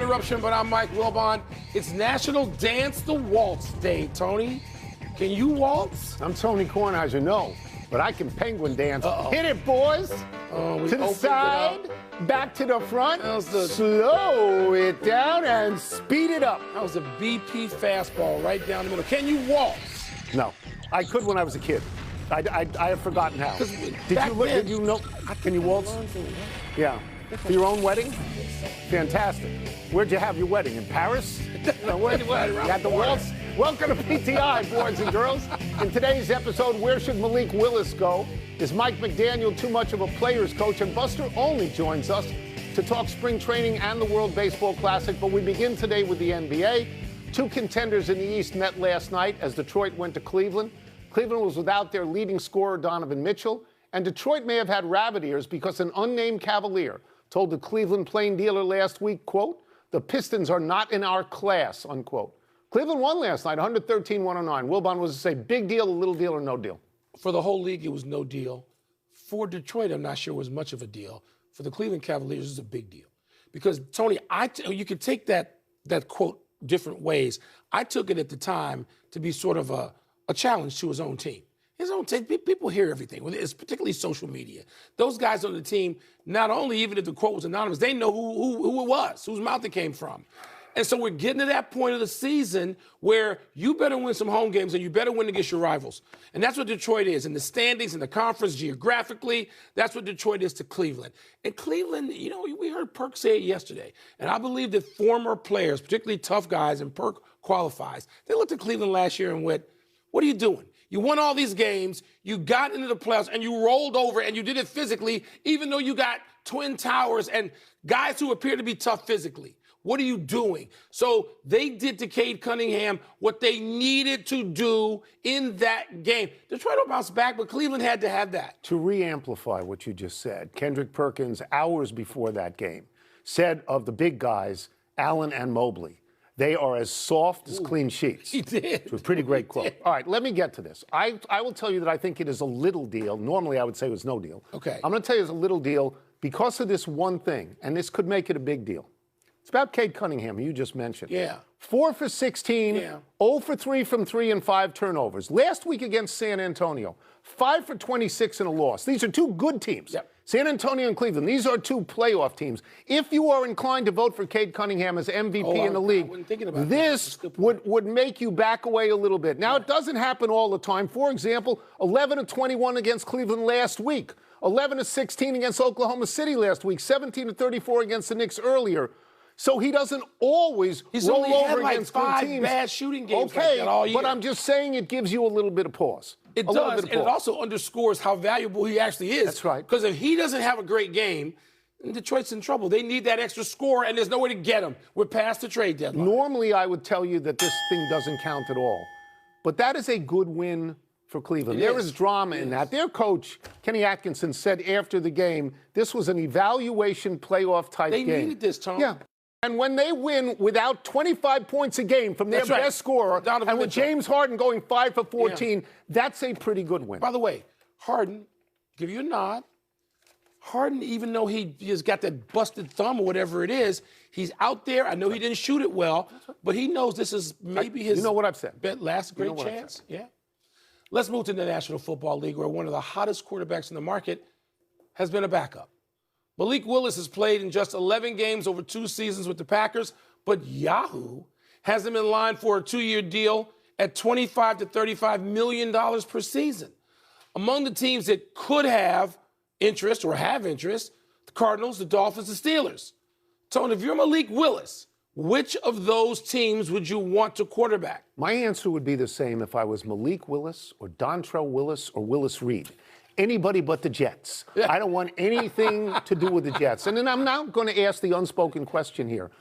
Interruption, but I'm Mike Wilbon. It's National Dance the Waltz Day, Tony. Can you waltz? I'm Tony Kornheiser, no, but I can penguin dance. Uh-oh. Hit it, boys. We To the side, back to the front, That was slow it down and speed it up. That was a BP fastball right down the middle. Can you waltz? No, I could when I was a kid. I have forgotten how. Did you know? Can you waltz? Yeah. For your own wedding? Fantastic. Where'd you have your wedding? In Paris? Where you at the waltz? Welcome to PTI, boys and girls. In today's episode, where should Malik Willis go? Is Mike McDaniel too much of a player's coach? And Buster Olney joins us to talk spring training and the World Baseball Classic. But we begin today with the NBA. Two contenders in the East met last night as Detroit went to Cleveland. Cleveland was without their leading scorer, Donovan Mitchell. And Detroit may have had rabbit ears because an unnamed Cavalier told the Cleveland Plain Dealer last week, quote, "The Pistons are not in our class," unquote. Cleveland won last night, 113-109. Wilbon was to say, big deal, a little deal, or no deal? For the whole league, it was no deal. For Detroit, I'm not sure it was much of a deal. For the Cleveland Cavaliers, it's a big deal. Because, Tony, you could take that quote different ways. I took it at the time to be sort of a challenge to his own team. His own team, people hear everything. It's particularly social media. Those guys on the team, not only even if the quote was anonymous, they know who it was, whose mouth it came from. And so we're getting to that point of the season where you better win some home games and you better win against your rivals. And that's what Detroit is in the standings, in the conference, geographically. That's what Detroit is to Cleveland. And Cleveland, you know, we heard Perk say it yesterday. And I believe that former players, particularly tough guys, and Perk qualifies, they looked at Cleveland last year and went, what are you doing? You won all these games, you got into the playoffs, and you rolled over, and you did it physically, even though you got Twin Towers and guys who appear to be tough physically. What are you doing? So they did to Cade Cunningham what they needed to do in that game. Detroit will bounce back, but Cleveland had to have that. To re-amplify what you just said, Kendrick Perkins, hours before that game, said of the big guys, Allen and Mobley, they are as soft as clean sheets. He did. It was a pretty great quote. All right, let me get to this. I will tell you that I think it is a little deal. Normally, I would say it was no deal. Okay. I'm going to tell you it's a little deal because of this one thing, and this could make it a big deal. It's about Cade Cunningham, you just mentioned. Yeah. 4 for 16, 0 for 3 from 3, and 5 turnovers. Last week against San Antonio, 5 for 26 and a loss. These are two good teams. Yep. San Antonio and Cleveland, these are two playoff teams. If you are inclined to vote for Cade Cunningham as MVP in the league, this would make you back away a little bit. Now, it doesn't happen all the time. For example, 11 of 21 against Cleveland last week, 11 of 16 against Oklahoma City last week, 17 of 34 against the Knicks earlier. So he doesn't always roll over against good teams. He's only had like 5 bad shooting games okay, like that all year. But I'm just saying it gives you a little bit of pause. It does, and it also underscores how valuable he actually is. That's right. Because if he doesn't have a great game, Detroit's in trouble. They need that extra score, and there's no way to get him. We're past the trade deadline. Normally, I would tell you that this thing doesn't count at all. But that is a good win for Cleveland. There is drama in that. Their coach, Kenny Atkinson, said after the game, this was an evaluation playoff type game. They needed this, Tom. Yeah. And when they win without 25 points a game from their best scorer, and with James Harden going 5 for 14, that's a pretty good win. By the way, Harden, give you a nod. Harden, even though he just got that busted thumb or whatever it is, he's out there. I know he didn't shoot it well, but he knows this is maybe his what I've said. Last great chance. Yeah. Let's move to the National Football League, where one of the hottest quarterbacks in the market has been a backup. Malik Willis has played in just 11 games over 2 seasons with the Packers, but Yahoo has him in line for a 2-year deal at $25 to $35 million per season. Among the teams that could have interest or have interest, the Cardinals, the Dolphins, the Steelers. Tony, if you're Malik Willis, which of those teams would you want to quarterback? My answer would be the same if I was Malik Willis or Dontrell Willis or Willis Reed. Anybody but the Jets. Yeah. I don't want anything to do with the Jets. And then I'm now going to ask the unspoken question here.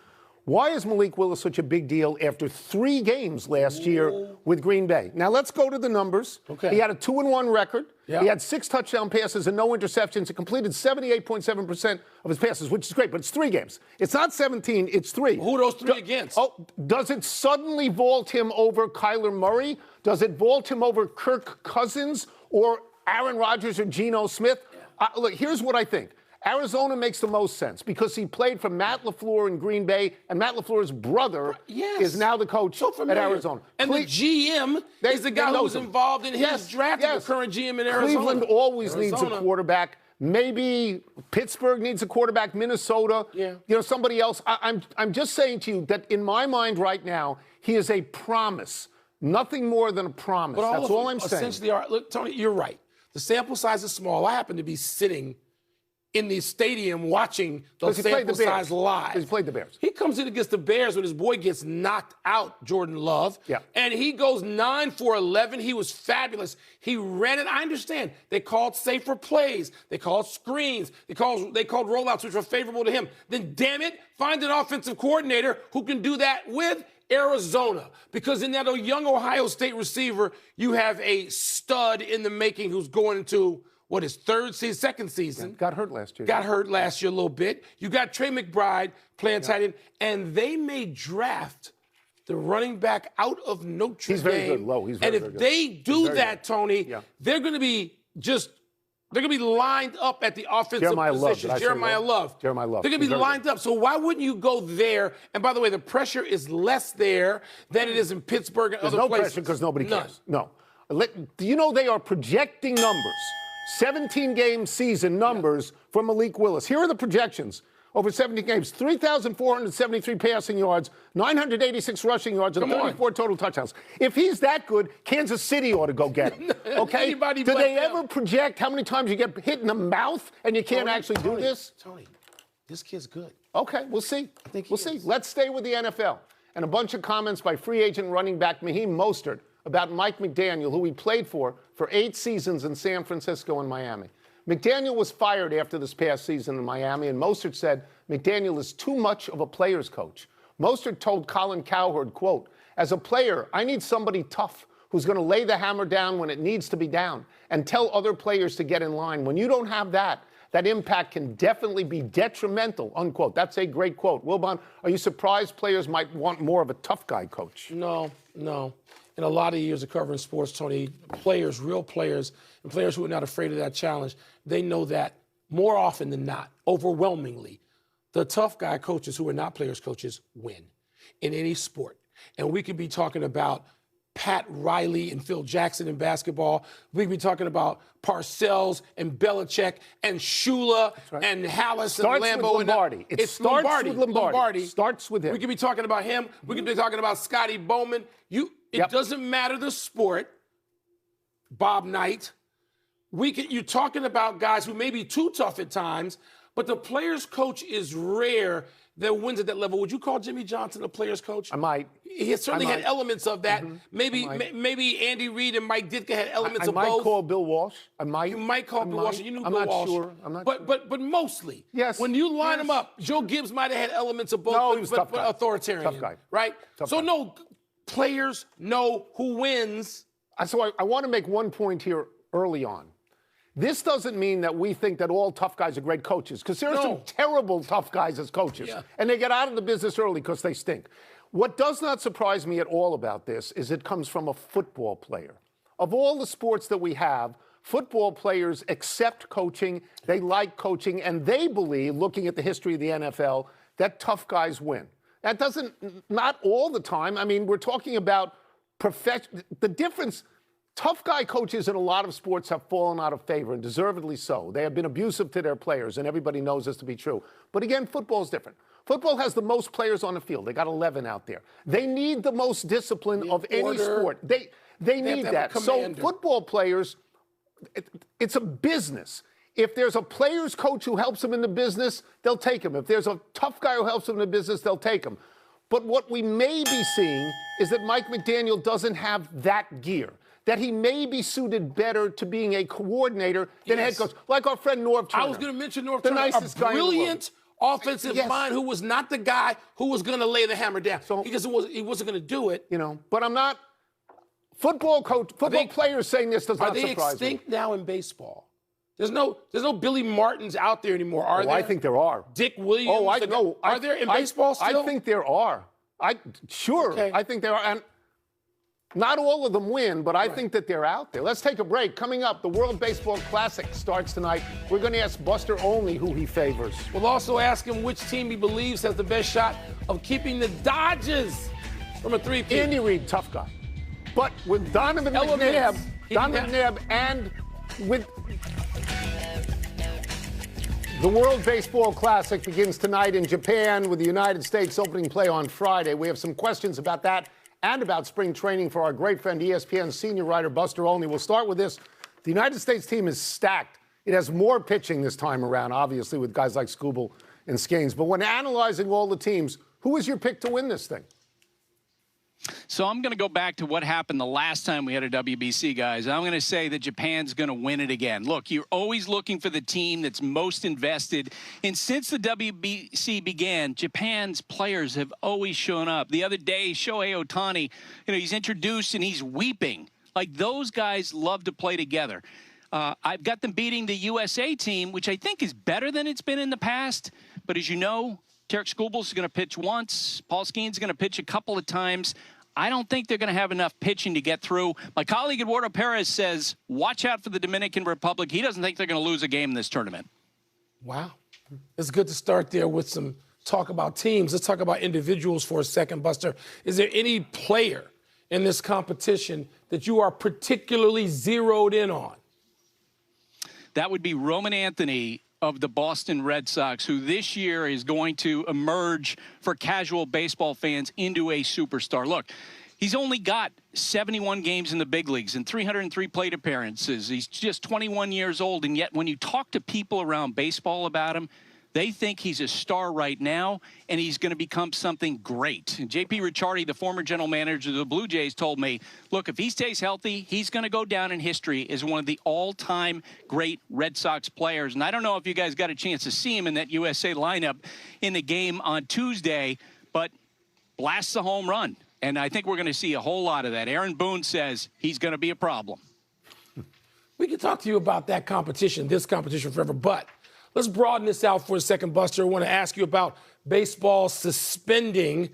Why is Malik Willis such a big deal after 3 games last year with Green Bay? Now, let's go to the numbers. Okay. He had a 2-1 record. Yeah. He had 6 touchdown passes and no interceptions. He completed 78.7% of his passes, which is great, but it's 3 games. It's not 17, it's 3. Who are those 3 against? Does it suddenly vault him over Kyler Murray? Does it vault him over Kirk Cousins or Aaron Rodgers or Geno Smith? Look, here's what I think. Arizona makes the most sense because he played for Matt LaFleur in Green Bay, and Matt LaFleur's brother is now the coach at Arizona. And the GM is the guy who's involved in his draft, the current GM in Arizona. Cleveland always needs a quarterback. Maybe Pittsburgh needs a quarterback, Minnesota, somebody else. I'm just saying to you that in my mind right now, he is a promise, nothing more than a promise. That's all I'm saying. Essentially, look, Tony, you're right. The sample size is small. I happen to be sitting in the stadium watching the sample size live. He played the Bears. He comes in against the Bears when his boy gets knocked out, Jordan Love. Yeah. And he goes 9 for 11. He was fabulous. He ran it. I understand. They called safer plays. They called screens. They called rollouts, which were favorable to him. Then, damn it, find an offensive coordinator who can do that with Arizona. Because in that young Ohio State receiver, you have a stud in the making who's going into his second season. Yeah, got hurt last year. Got hurt last year a little bit. You got Trey McBride playing tight end, and they may draft the running back out of Notre Dame. He's very good, low. He's very, and if they do that, Tony, they're going to be lined up at the offensive position. Jeremiah Love. They're going to be lined up. So why wouldn't you go there? And by the way, the pressure is less there than it is in Pittsburgh and other places. There's no pressure because nobody cares. No. Do you know they are projecting numbers? 17-game season numbers for Malik Willis. Here are the projections over 17 games. 3,473 passing yards, 986 rushing yards, and 34 total touchdowns. If he's that good, Kansas City ought to go get him. Okay? Do they ever project how many times you get hit in the mouth and you can't actually do this? Tony, this kid's good. Okay, we'll see. I think we'll see. Let's stay with the NFL. And a bunch of comments by free agent running back Raheem Mostert about Mike McDaniel, who he played for 8 seasons in San Francisco and Miami. McDaniel was fired after this past season in Miami, and Mostert said McDaniel is too much of a player's coach. Mostert told Colin Cowherd, quote, "As a player, I need somebody tough who's going to lay the hammer down when it needs to be down and tell other players to get in line. When you don't have that, that impact can definitely be detrimental," unquote. That's a great quote. Wilbon, are you surprised players might want more of a tough guy coach? No. In a lot of years of covering sports, Tony, players, real players, and players who are not afraid of that challenge, they know that more often than not, overwhelmingly, the tough guy coaches who are not players coaches win in any sport. And we could be talking about Pat Riley and Phil Jackson in basketball. We could be talking about Parcells and Belichick and Shula and Hallis and Lambeau. With Lombardi. It starts with Lombardi. Starts with him. We could be talking about him. We could be talking about Scotty Bowman. It doesn't matter the sport. Bob Knight. You're talking about guys who may be too tough at times, but the player's coach is rare that wins at that level. Would you call Jimmy Johnson a player's coach? I might. He certainly had elements of that. Mm-hmm. Maybe Andy Reid and Mike Ditka had elements of both. I might call Bill Walsh. You might call Bill Walsh. You knew I'm Bill not Walsh. Sure. I'm not sure. But mostly, yes. When you line them up, Joe Gibbs might have had elements of both. No, he was but tough guy. Authoritarian. Tough guy. Right? Tough so guy. No, players know who wins. So I want to make one point here early on. This doesn't mean that we think that all tough guys are great coaches, because there are some terrible tough guys as coaches, and they get out of the business early because they stink. What does not surprise me at all about this is it comes from a football player. Of all the sports that we have, football players accept coaching, they like coaching, and they believe, looking at the history of the NFL, that tough guys win. That not all the time. I mean, we're talking about the difference. Tough guy coaches in a lot of sports have fallen out of favor, and deservedly so. They have been abusive to their players, and everybody knows this to be true. But again, football is different. Football has the most players on the field. They got 11 out there. They need the most discipline of any sport. They need that. So football players, it's a business. If there's a player's coach who helps them in the business, they'll take him. If there's a tough guy who helps them in the business, they'll take him. But what we may be seeing is that Mike McDaniel doesn't have that gear, that he may be suited better to being a coordinator than a head coach, like our friend Norv Turner. I was going to mention Norv Turner, nicest guy, brilliant offensive mind who was not the guy who was going to lay the hammer down. So, he wasn't going to do it. But I'm not. Football players saying this does not surprise me. Are they extinct now in baseball? There's no Billy Martins out there anymore, are there? I think there are. Dick Williams? Oh, I know. Are there in baseball still? I think there are. Sure. Okay. I think there are. And Not all of them win, but I think that they're out there. Let's take a break. Coming up, the World Baseball Classic starts tonight. We're going to ask Buster Olney who he favors. We'll also ask him which team he believes has the best shot of keeping the Dodgers from a three-peat. Andy Reid, tough guy. But with Donovan McNabb and with the World Baseball Classic begins tonight in Japan with the United States opening play on Friday. We have some questions about that and about spring training for our great friend ESPN senior writer Buster Olney. We'll start with this. The United States team is stacked. It has more pitching this time around, obviously, with guys like Skubal and Scanes. But when analyzing all the teams, who is your pick to win this thing? So I'm going to go back to what happened the last time we had a WBC, guys. I'm going to say that Japan's going to win it again. Look, you're always looking for the team that's most invested. And since the WBC began, Japan's players have always shown up. The other day, Shohei Ohtani, he's introduced and he's weeping. Like, those guys love to play together. I've got them beating the USA team, which I think is better than it's been in the past. But as you know, Tarik Skubal is going to pitch once. Paul Skeens is going to pitch a couple of times. I don't think they're going to have enough pitching to get through. My colleague Eduardo Perez says, watch out for the Dominican Republic. He doesn't think they're going to lose a game in this tournament. Wow. It's good to start there with some talk about teams. Let's talk about individuals for a second, Buster. Is there any player in this competition that you are particularly zeroed in on? That would be Roman Anthony of the Boston Red Sox, who this year is going to emerge for casual baseball fans into a superstar. Look, he's only got 71 games in the big leagues and 303 plate appearances. He's just 21 years old, and yet when you talk to people around baseball about him, they think he's a star right now, and he's going to become something great. And J.P. Ricciardi, the former general manager of the Blue Jays, told me, look, if he stays healthy, he's going to go down in history as one of the all-time great Red Sox players. And I don't know if you guys got a chance to see him in that USA lineup in the game on Tuesday, but blasts a home run. And I think we're going to see a whole lot of that. Aaron Boone says he's going to be a problem. We can talk to you about that competition, this competition forever, but let's broaden this out for a second, Buster. I want to ask you about baseball suspending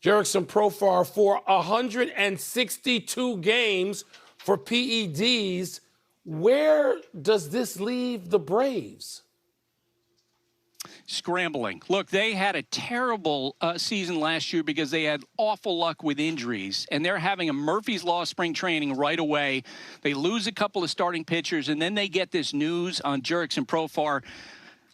Jurickson Profar for 162 games for PEDs. Where does this leave the Braves? Scrambling. Look, they had a terrible season last year because they had awful luck with injuries, and they're having a Murphy's Law spring training right away. They lose a couple of starting pitchers, and then they get this news on Jurickson Profar.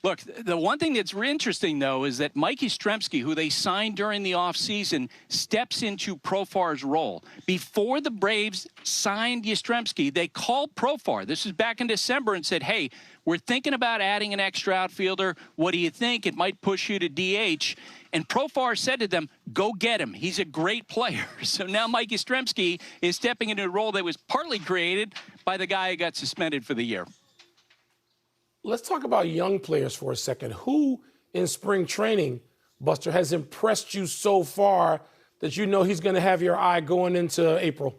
Look, the one thing that's interesting, though, is that Mike Yastrzemski, who they signed during the offseason, steps into Profar's role. Before the Braves signed Yastrzemski, they called Profar. This was back in December and said, hey, we're thinking about adding an extra outfielder. What do you think? It might push you to DH. And Profar said to them, go get him. He's a great player. So now Mike Yastrzemski is stepping into a role that was partly created by the guy who got suspended for the year. Let's talk about young players for a second. Who in spring training, Buster, has impressed you so far that you know he's going to have your eye going into April?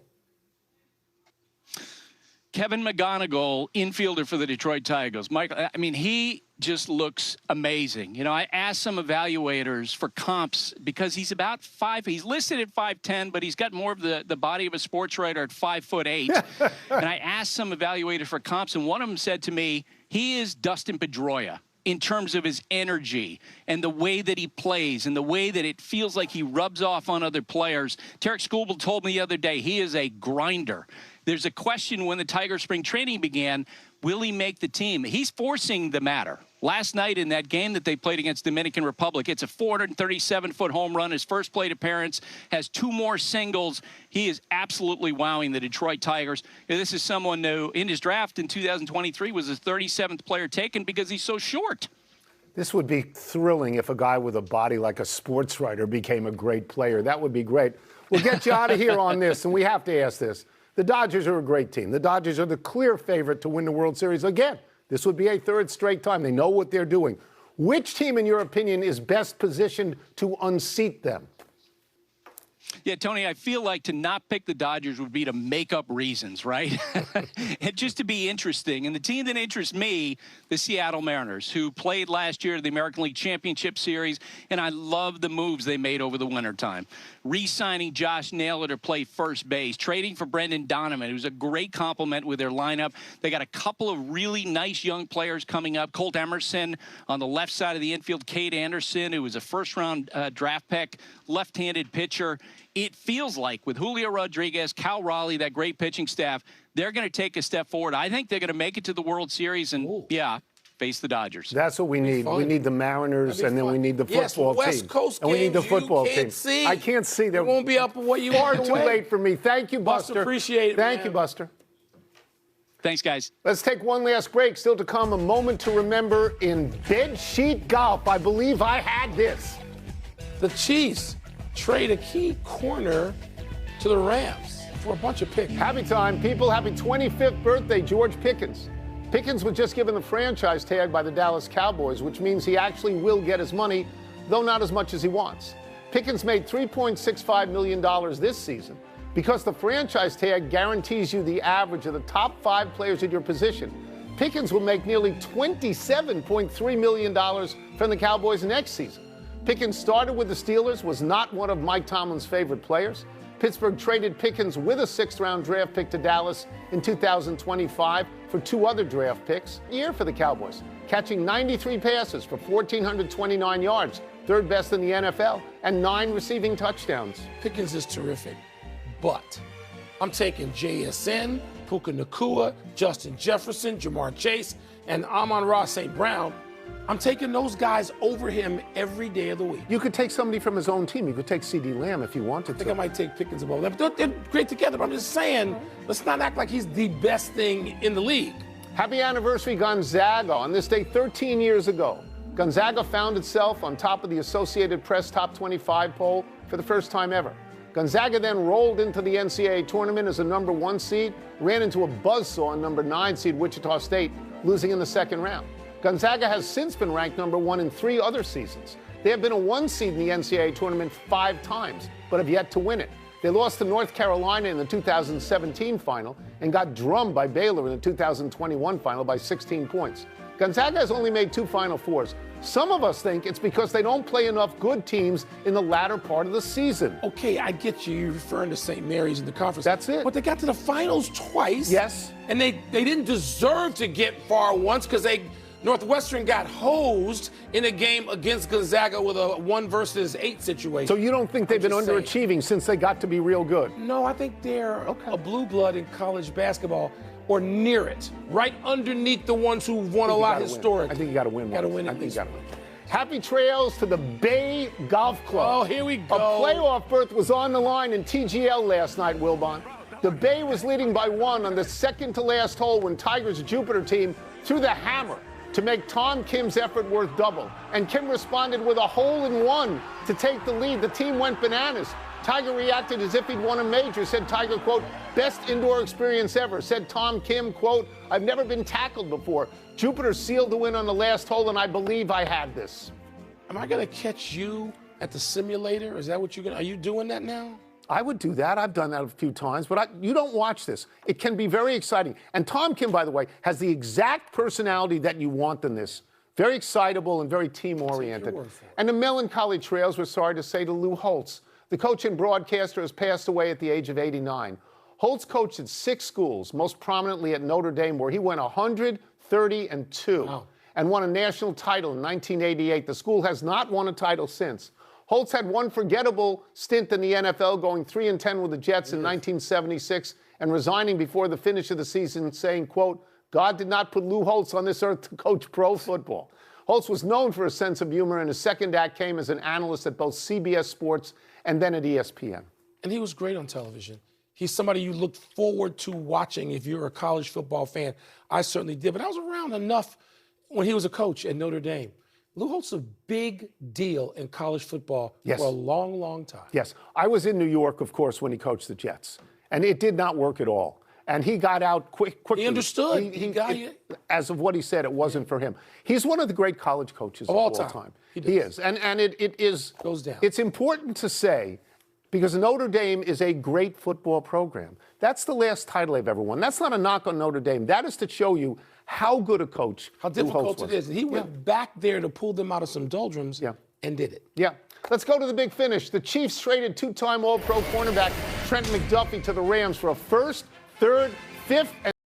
Kevin McGonigal, infielder for the Detroit Tigers. Mike, I mean, he just looks amazing. You know, I asked some evaluators for comps because he's about 5. He's listed at 5'10", but he's got more of the body of a sports writer at 5'8". And I asked some evaluators for comps, and one of them said to me, he is Dustin Pedroia in terms of his energy and the way that he plays and the way that it feels like he rubs off on other players. Tarik Skubal told me the other day he is a grinder. There's a question when the Tiger spring training began, will he make the team? He's forcing the matter. Last night in that game that they played against Dominican Republic, it's a 437-foot home run. His first plate appearance, has 2 more singles. He is absolutely wowing the Detroit Tigers. This is someone who, in his draft in 2023, was his 37th player taken because he's so short. This would be thrilling if a guy with a body like a sports writer became a great player. That would be great. We'll get you out of here on this, and we have to ask this. The Dodgers are a great team. The Dodgers are the clear favorite to win the World Series again. This would be a 3rd straight time. They know what they're doing. Which team, in your opinion, is best positioned to unseat them? Yeah, Tony, I feel like to not pick the Dodgers would be to make up reasons, right? And just to be interesting. And the team that interests me, the Seattle Mariners, who played last year at the American League Championship Series, and I love the moves they made over the wintertime. Re-signing Josh Naylor to play first base, trading for Brendan Donovan, who's a great compliment with their lineup. They got a couple of really nice young players coming up. Colt Emerson on the left side of the infield, Cade Anderson, who was a first-round draft pick, left-handed pitcher. It feels like with Julio Rodriguez, Cal Raleigh, that great pitching staff, they're going to take a step forward. I think they're going to make it to the World Series and, yeah, face the Dodgers. That's what we need. We need the Mariners, and then we need the football team. West Coast and we need the football team. See. I can't see. They won't be up where you are. Too late for me. Thank you, Buster. Appreciate it, Thank you, Buster. Thanks, guys. Let's take one last break. Still to come, a moment to remember in bed sheet golf. I believe I had this. The Chiefs trade a key corner to the Rams for a bunch of picks. Happy time, people. Happy 25th birthday, George Pickens. Pickens was just given the franchise tag by the Dallas Cowboys, which means he actually will get his money, though not as much as he wants. Pickens made $3.65 million this season because the franchise tag guarantees you the average of the top 5 players at your position. Pickens will make nearly $27.3 million from the Cowboys next season. Pickens started with the Steelers, was not one of Mike Tomlin's favorite players. Pittsburgh traded Pickens with a 6th-round draft pick to Dallas in 2025 for 2 other draft picks. Year for the Cowboys, catching 93 passes for 1,429 yards, 3rd best in the NFL, and 9 receiving touchdowns. Pickens is terrific, but I'm taking JSN, Puka Nacua, Justin Jefferson, Jamar Chase, and Amon-Ra St. Brown. I'm taking those guys over him every day of the week. You could take somebody from his own team. You could take C.D. Lamb if you wanted to. I think I might take Pickens above them. But they're great together. But I'm just saying, let's not act like he's the best thing in the league. Happy anniversary, Gonzaga. On this day 13 years ago, Gonzaga found itself on top of the Associated Press Top 25 poll for the first time ever. Gonzaga then rolled into the NCAA tournament as a number 1 seed, ran into a buzzsaw on number 9 seed Wichita State, losing in the second round. Gonzaga has since been ranked number 1 in 3 other seasons. They have been a 1 seed in the NCAA tournament 5 times, but have yet to win it. They lost to North Carolina in the 2017 final and got drummed by Baylor in the 2021 final by 16 points. Gonzaga has only made 2 Final Fours. Some of us think it's because they don't play enough good teams in the latter part of the season. Okay, I get you. You're referring to St. Mary's in the conference. That's it. But they got to the finals twice. Yes. And they didn't deserve to get far once because Northwestern got hosed in a game against Gonzaga with a 1 versus 8 situation. So you don't think they've been underachieving since they got to be real good? No, I think they're a blue blood in college basketball, or near it, right underneath the ones who won a lot historically. I think you got to win. Got to win. I think you got to win. Happy trails to the Bay Golf Club. Oh, here we go. A playoff berth was on the line in TGL last night, Wilbon. The Bay was leading by 1 on the second-to-last hole when Tiger's Jupiter team threw the hammer to make Tom Kim's effort worth double. And Kim responded with a hole-in-one to take the lead. The team went bananas. Tiger reacted as if he'd won a major, said Tiger, quote, best indoor experience ever. Said Tom Kim, quote, I've never been tackled before. Jupiter sealed the win on the last hole, and I believe I had this. Am I going to catch you at the simulator? Is that what you're going to, are you doing that now? I would do that. I've done that a few times, but you don't watch this. It can be very exciting. And Tom Kim, by the way, has the exact personality that you want in this. Very excitable and very team-oriented. And the melancholy trails, we're sorry to say, to Lou Holtz. The coach and broadcaster has passed away at the age of 89. Holtz coached at 6 schools, most prominently at Notre Dame, where he went 130-2 and won a national title in 1988. The school has not won a title since. Holtz had one forgettable stint in the NFL, going 3-10 with the Jets in 1976 and resigning before the finish of the season, saying, quote, God did not put Lou Holtz on this earth to coach pro football. Holtz was known for his sense of humor, and his second act came as an analyst at both CBS Sports and then at ESPN. And he was great on television. He's somebody you looked forward to watching if you're a college football fan. I certainly did, but I was around enough when he was a coach at Notre Dame. Lou Holtz is a big deal in college football for a long, long time. Yes. I was in New York, of course, when he coached the Jets, and it did not work at all. And he got out quickly. He understood. He got it. As of what he said, it wasn't for him. He's one of the great college coaches of all time. He is. And it is. Goes down. It's important to say Because Notre Dame is a great football program. That's the last title they've ever won. That's not a knock on Notre Dame. That is to show you how good a coach how difficult it is. He went back there to pull them out of some doldrums and did it. Yeah. Let's go to the big finish. The Chiefs traded two-time All-Pro cornerback Trent McDuffie to the Rams for a first, third, fifth, and